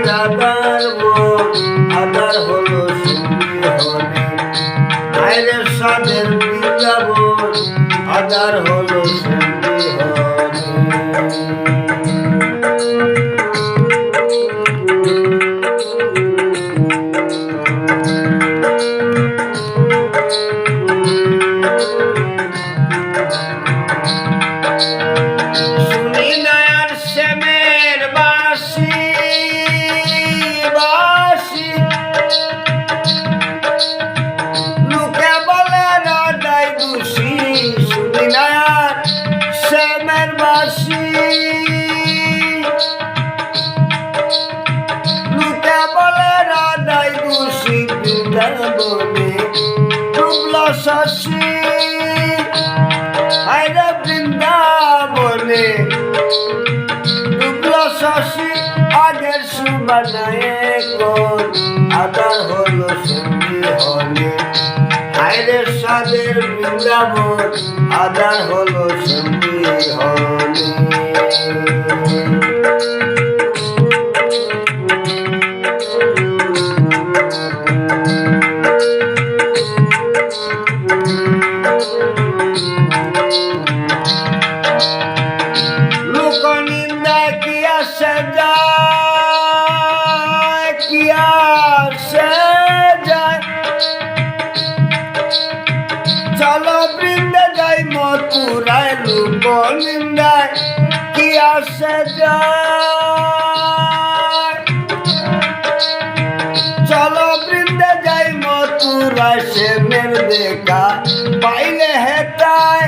রাধার মন আধার হলো সন্ধিহনে আইরে সাদের বৃন্দাবন আধার হলো শশী আইরে বৃন্দাবনে ডুবল শশী আগের সুবানায় কোন আধার হলো সন্ধিহনে আইরে সাদের বৃন্দাবন আধার হলো সন্ধিহনে চলো বৃন্দে যাই মথুরায় লোক নিন্দায় কি আসে যায় চলো বৃন্দে যাই মথুরায় শ্যামের দেখা পাইলে হেতায়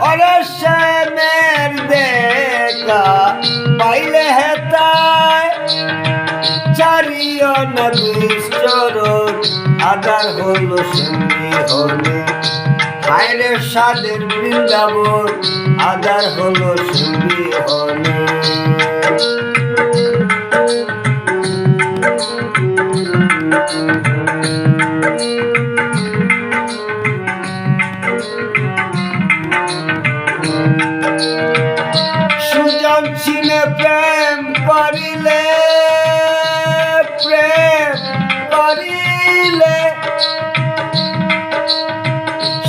ওরে শ্যামের দেখা পাইলে হেতায় চারিও নদীর চরণ আধার হলো সন্ধিহনে আইরে সাদের বৃন্দাবন আধার হলো সন্ধিহনে সুজন চিনে প্রেম করিলে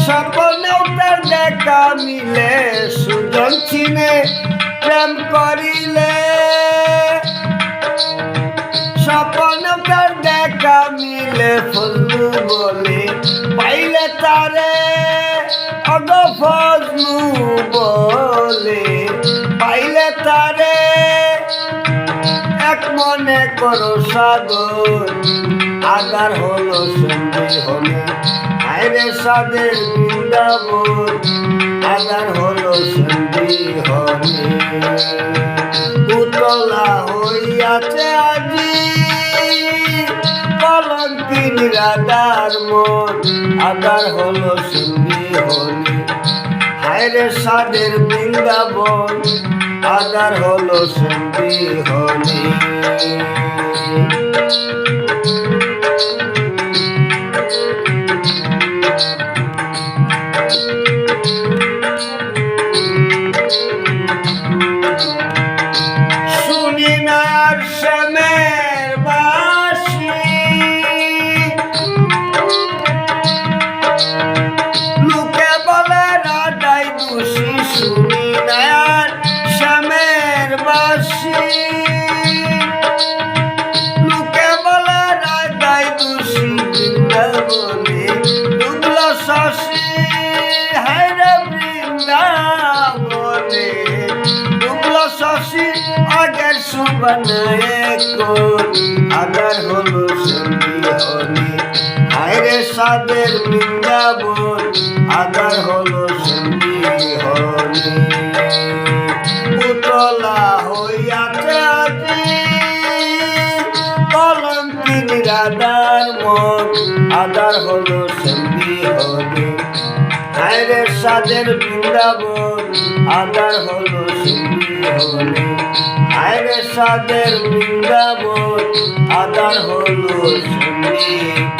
স্বপ্নেও তার দেখা মিলে সুজন চিনে প্রেম করিলে স্বপ্নেও তার দেখা মিলে ফজলু বলে পাইলে তারে অগ ফজলু বলে পাইলে তারে এক মনে করো সাগর আধার হলো সন্ধিহনে আইরে সাদের বৃন্দাবন আধার হলো সন্ধিহনে উতলা হইয়াছে আজি কলঙ্কিন রাধার মন আধার হলো সন্ধিহনে আইরে সাদের বৃন্দাবন আধার হলো সন্ধিহনে শুনি না শ্যামের বাঁশি লোকে বলে রাধাই দোষী শুনি না শ্যামের বাঁশি লোকে বলে রাধাই দোষী বৃন্দাবনে ডুবল শশী হায়রে বৃন্দাবনে ডুবল শশী আগের সুবানায় কোন আধার হলো সন্ধিহনে হায়রে সাদের বৃন্দাবন আধার হলো সন্ধিহনে উতলা হইয়াছে আজি কলঙ্কিন রাধার মন আধার হলো সন্ধিহনে হায়রে সাদের বৃন্দাবন আধার হলো সন্ধিহনে হায়রে সাদের বৃন্দাবন আধার হলো সন্ধিহনে।